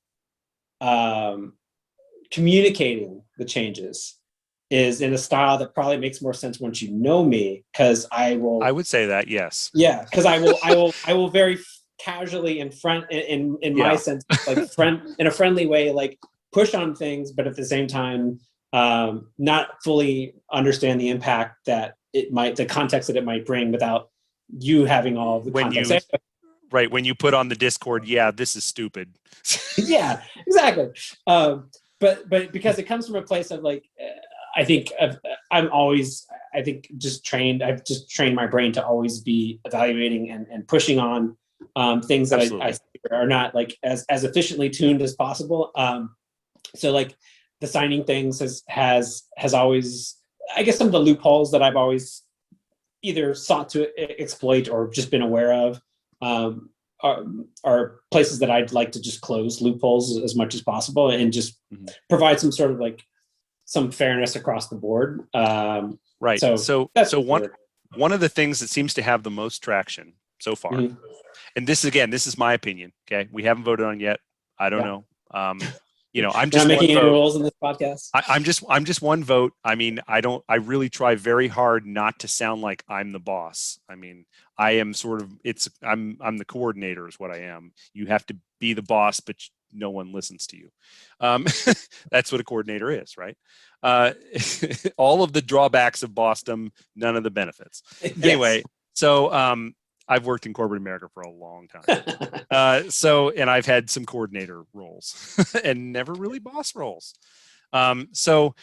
communicating the changes is in a style that probably makes more sense once you know me, because I would say that, yes. Yeah, because I will very casually in my sense, like in a friendly way, like push on things, but at the same time, not fully understand the impact that the context that it might bring without you having all the context. Right, when you put on the Discord, this is stupid. Yeah, exactly. But because it comes from a place of like, I think I've just trained my brain to always be evaluating and pushing on things that I are not like as efficiently tuned as possible. So like the signing things has always, I guess some of the loopholes that I've always either sought to exploit or just been aware of are places that I'd like to just close loopholes as much as possible and just provide some sort of like some fairness across the board. Right. So one of the things that seems to have the most traction so far, and this is my opinion. Okay, we haven't voted on it yet. I don't know. I'm just not making any rules in this podcast. I'm just one vote. I mean, I really try very hard not to sound like I'm the boss. I mean, I am I'm the coordinator is what I am. You have to be the boss, but no one listens to you. That's what a coordinator is, right? All of the drawbacks of bossdom, none of the benefits. Yes. Anyway, so I've worked in corporate America for a long time. And I've had some coordinator roles and never really boss roles. So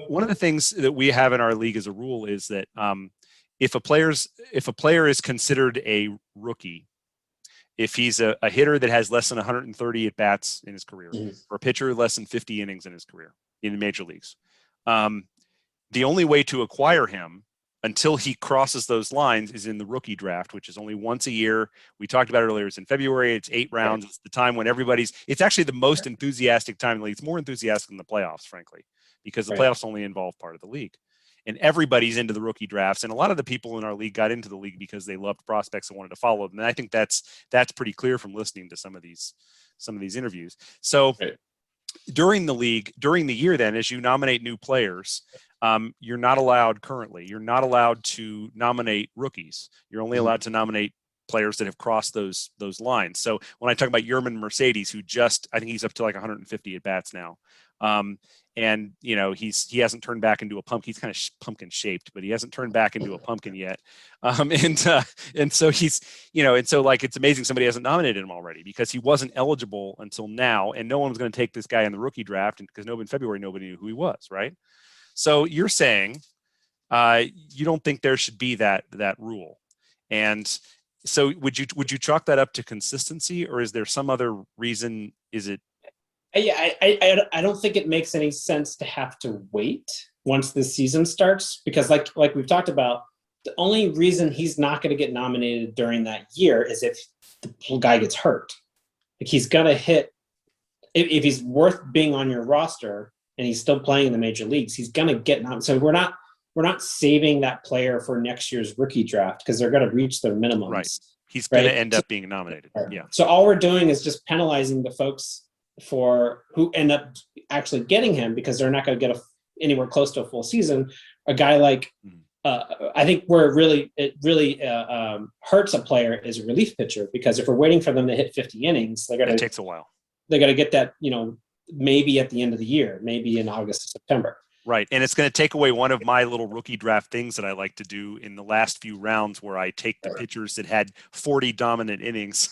one of the things that we have in our league as a rule is that if a player is considered a rookie, if he's a hitter that has less than 130 at bats in his career, or a pitcher less than 50 innings in his career in the major leagues, the only way to acquire him until he crosses those lines is in the rookie draft, which is only once a year. We talked about it earlier. It's in February. It's 8 rounds. It's the time when it's actually the most enthusiastic time in the league. It's more enthusiastic than the playoffs, frankly, because the playoffs only involve part of the league. And everybody's into the rookie drafts. And a lot of the people in our league got into the league because they loved prospects and wanted to follow them. And I think that's pretty clear from listening to some of these interviews. So during the year, then, as you nominate new players, you're not allowed to nominate rookies. You're only allowed to nominate players that have crossed those lines. So when I talk about Yerman Mercedes, who I think he's up to like 150 at bats now. And he hasn't turned back into a pumpkin. He's kind of pumpkin shaped, but he hasn't turned back into a pumpkin yet. And so he's, and so like, it's amazing somebody hasn't nominated him already because he wasn't eligible until now. And no one was going to take this guy in the rookie draft. And because in February, nobody knew who he was. Right. So you're saying you don't think there should be that rule. And so would you chalk that up to consistency, or is there some other reason? Is it? Yeah, I don't think it makes any sense to have to wait once the season starts, because like we've talked about, the only reason he's not going to get nominated during that year is if the guy gets hurt. Like he's going to hit, if he's worth being on your roster and he's still playing in the major leagues, he's going to get nominated. So we're not saving that player for next year's rookie draft because they're going to reach their minimums. Right. He's going to end up being nominated. Yeah. So all we're doing is just penalizing the folks for who end up actually getting him because they're not going to get anywhere close to a full season. A guy like I think where it really hurts a player is a relief pitcher, because if we're waiting for them to hit 50 innings, it takes a while. they got to get that, maybe at the end of the year, maybe in August or September. Right. And it's going to take away one of my little rookie draft things that I like to do in the last few rounds, where I take the pitchers that had 40 dominant innings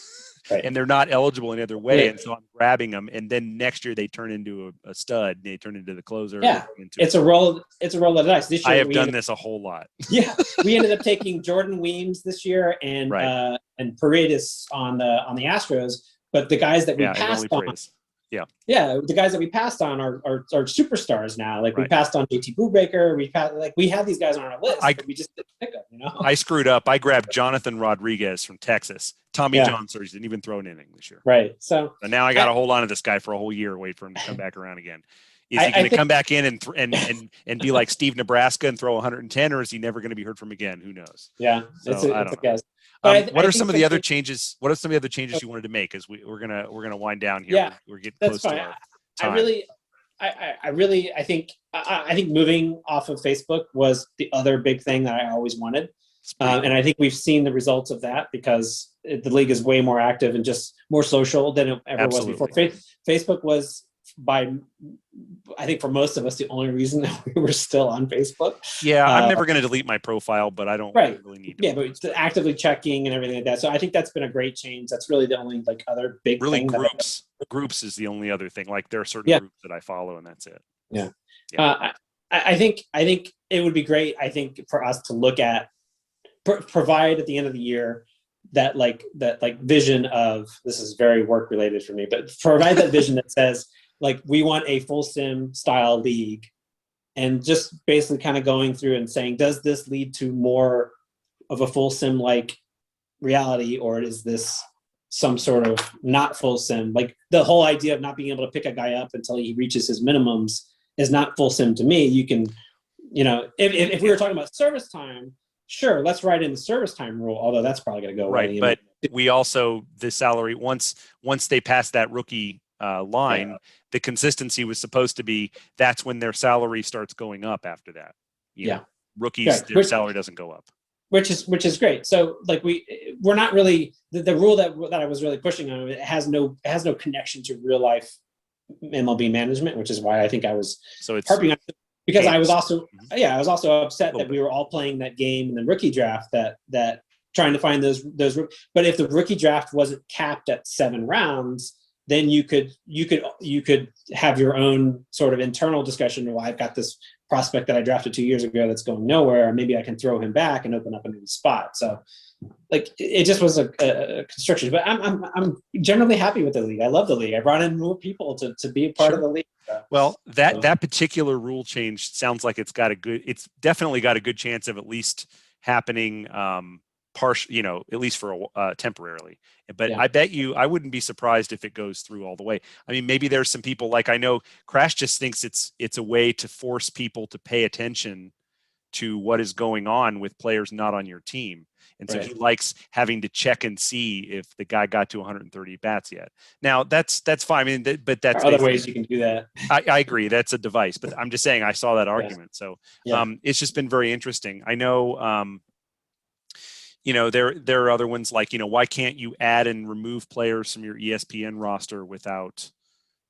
and they're not eligible any other way. And so I'm grabbing them. And then next year they turn into a stud. They turn into the closer. Yeah. It's a roll of the dice. This year I have done this a whole lot. Yeah. We ended up taking Jordan Weems this year and Paredes on the Astros. But the guys that we passed on. Yeah, the guys that we passed on are superstars now. Like we passed on JT Brubaker. We had these guys on our list. We just didn't pick them. I screwed up. I grabbed Jonathan Rodriguez from Texas. Tommy John surgery, didn't even throw an inning this year. Right. So now I got to hold on to this guy for a whole year. Wait for him to come back around again. Is he going to come back in and be like Steve Nebraska and throw 110, or is he never going to be heard from again? Who knows? Yeah, so, it's a guess. What are some of the other changes? What are some of the other changes you wanted to make? As we're gonna wind down here. Yeah, we're getting that's close fine. to our time. I think moving off of Facebook was the other big thing that I always wanted, and I think we've seen the results of that, because the league is way more active and just more social than it ever was before. Facebook was, I think for most of us, the only reason that we were still on Facebook. Yeah, I'm never going to delete my profile, but I don't really need to. Yeah, but it's actively checking and everything like that. So I think that's been a great change. That's really the only other big thing. Groups is the only other thing. Like there are certain groups that I follow, and that's it. Yeah. I think it would be great, I think, for us to look at, provide at the end of the year that vision of, this is very work related for me, but provide that vision that says, we want a full sim style league, and just basically kind of going through and saying, does this lead to more of a full sim reality, or is this some sort of not full sim? Like the whole idea of not being able to pick a guy up until he reaches his minimums is not full sim to me. You can, if we were talking about service time, sure, let's write in the service time rule, although that's probably going to go away. Right, but we also, the salary, once they pass that rookie line, the consistency was supposed to be, that's when their salary starts going up after that. Rookies, their salary doesn't go up. Which is great. So we're not really, the rule that I was really pushing on, it has no connection to real life MLB management, which is why I think I was harping on it, because I was also upset that we were all playing that game in the rookie draft, that trying to find those. But if the rookie draft wasn't capped at 7 rounds, then you could have your own sort of internal discussion. Well, I've got this prospect that I drafted 2 years ago that's going nowhere. Maybe I can throw him back and open up a new spot. So it just was a constriction, but I'm generally happy with the league. I love the league. I brought in more people to be a part of the league. Well, that particular rule change sounds like it's definitely got a good chance of at least happening, at least for temporarily. But I bet you, I wouldn't be surprised if it goes through all the way. I mean, maybe there's some people, I know Crash just thinks it's a way to force people to pay attention to what is going on with players not on your team. And so he likes having to check and see if the guy got to 130 bats yet. Now that's fine. I mean, but that's other ways you can do that. I agree. That's a device, but I'm just saying I saw that argument. So it's just been very interesting. I know, there are other ones why can't you add and remove players from your ESPN roster without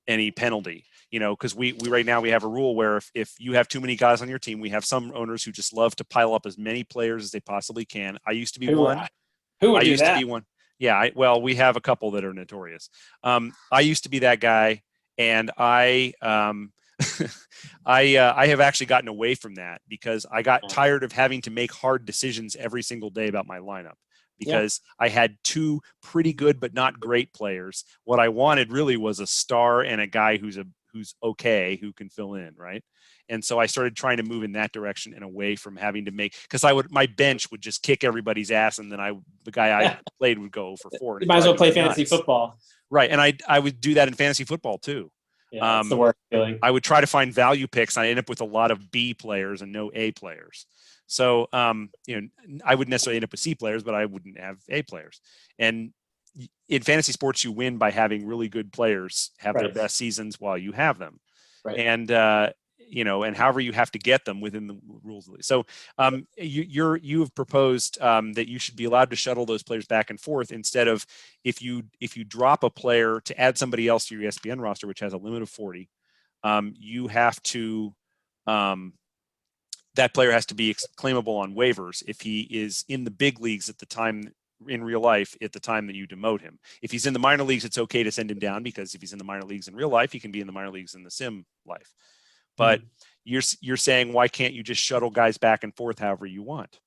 any penalty? Because we right now we have a rule where if you have too many guys on your team, we have some owners who just love to pile up as many players as they possibly can. I used to be one. Who would do that? To be one. Yeah. We have a couple that are notorious. I used to be that guy, and I have actually gotten away from that because I got tired of having to make hard decisions every single day about my lineup, because I had 2 pretty good but not great players. What I wanted really was a star and a guy who's okay, who can fill in, right? And so I started trying to move in that direction and away from having to because my bench would just kick everybody's ass, and then the guy I played would go for 4. You might as well play fantasy football. Right, and I would do that in fantasy football too. Yeah, that's the worst feeling. I would try to find value picks, and I end up with a lot of B players and no A players. So, I wouldn't necessarily end up with C players, but I wouldn't have A players. And in fantasy sports, you win by having really good players have their best seasons while you have them. Right. And and however you have to get them within the rules of the league. So you have proposed that you should be allowed to shuttle those players back and forth instead of if you drop a player to add somebody else to your ESPN roster, which has a limit of 40, you have to that player has to be claimable on waivers if he is in the big leagues at the time in real life at the time that you demote him. If he's in the minor leagues, it's okay to send him down because if he's in the minor leagues in real life, he can be in the minor leagues in the sim life. But you're saying, why can't you just shuttle guys back and forth however you want?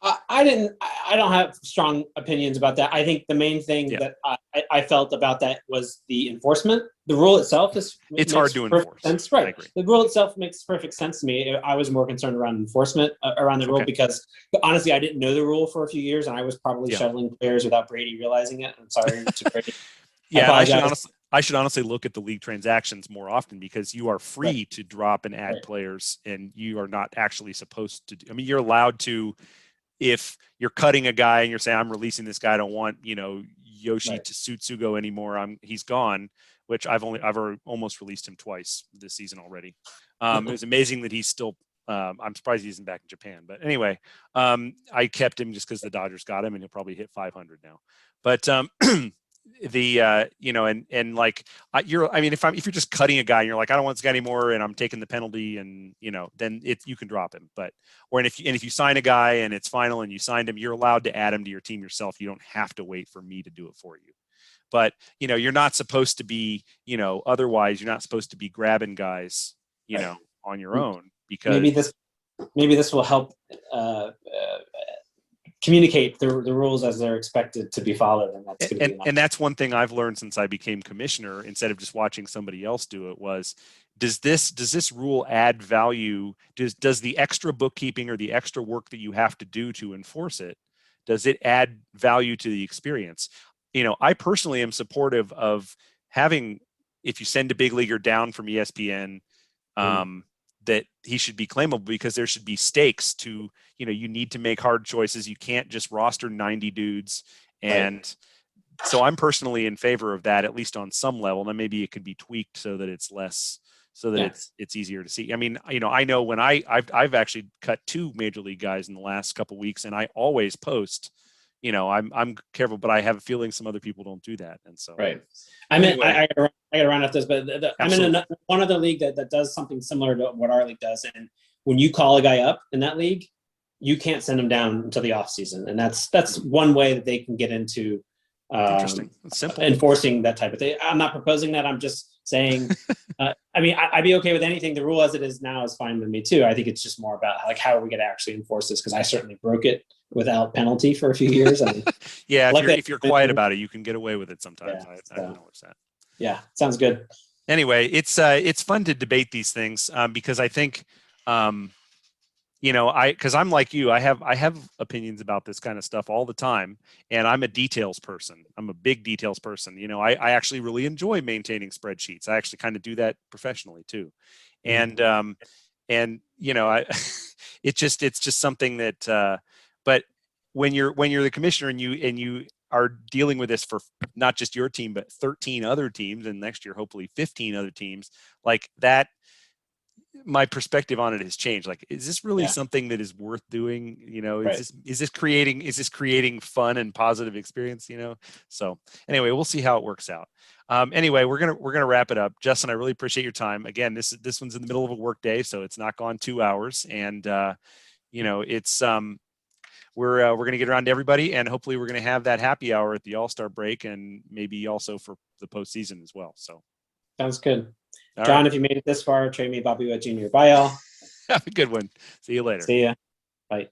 I don't have strong opinions about that. I think the main thing that I felt about that was the enforcement. The rule itself it's hard to enforce. Sense. Right. The rule itself makes perfect sense to me. I was more concerned around enforcement around the rule because honestly, I didn't know the rule for a few years and I was probably shuttling players without Brady realizing it. I'm sorry to Brady. I should honestly look at the league transactions more often because you are free to drop and add players and you are not actually supposed to I mean, you're allowed to. If you're cutting a guy and you're saying, I'm releasing this guy, I don't want, Yoshi to Tsutsugo anymore. He's gone, which I've almost released him twice this season already. It was amazing that he's still, I'm surprised he isn't back in Japan, but anyway, I kept him just because the Dodgers got him and he'll probably hit 500 now. But, if you're just cutting a guy and you're like, I don't want this guy anymore and I'm taking the penalty and, then you can drop him. But, if you sign a guy and it's final and you signed him, you're allowed to add him to your team yourself. You don't have to wait for me to do it for you. But, you're not supposed to be, otherwise you're not supposed to be grabbing guys, on your own because maybe this will help, communicate the rules as they're expected to be followed, and that's going to be and that's one thing I've learned since I became commissioner. Instead of just watching somebody else do it, was does this rule add value? Does the extra bookkeeping or the extra work that you have to do to enforce it, does it add value to the experience? I personally am supportive of having, if you send a big leaguer down from ESPN, that he should be claimable because there should be stakes to, you need to make hard choices. You can't just roster 90 dudes. And so I'm personally in favor of that, at least on some level. And then maybe it could be tweaked so that it's less, so that it's easier to see. I mean, I know when I've actually cut 2 major league guys in the last couple of weeks and I always post, I'm careful, but I have a feeling some other people don't do that. And so, I got to round up this, but I'm in one other league that does something similar to what our league does. And when you call a guy up in that league, you can't send him down until the off season. And that's one way that they can get into interesting. It's simple. Enforcing that type of thing. I'm not proposing that. I'm just saying, I'd be okay with anything. The rule as it is now is fine with me too. I think it's just more about how are we going to actually enforce this? Because I certainly broke it without penalty for a few years. If you're quiet about it, you can get away with it sometimes. I don't know what's that. Yeah, sounds good. Anyway, it's fun to debate these things because I think, because I'm like you, I have opinions about this kind of stuff all the time, and I'm a details person. I'm a big details person. I actually really enjoy maintaining spreadsheets. I actually kind of do that professionally too, and it's just something that. But when you're the commissioner and you are dealing with this for not just your team but 13 other teams, and next year hopefully 15 other teams, like that, my perspective on it has changed. Like, is this really something that is worth doing? Is this creating fun and positive experience? So anyway, we'll see how it works out. Anyway, we're gonna wrap it up. Justin, I really appreciate your time. Again, this one's in the middle of a work day, so it's not gone 2 hours, and it's we're going to get around to everybody, and hopefully we're going to have that happy hour at the All-Star break and maybe also for the postseason as well. So sounds good. All John, right. If you made it this far, trade me Bobby Witt Jr. Bye, y'all. Have a good one. See you later. See ya. Bye.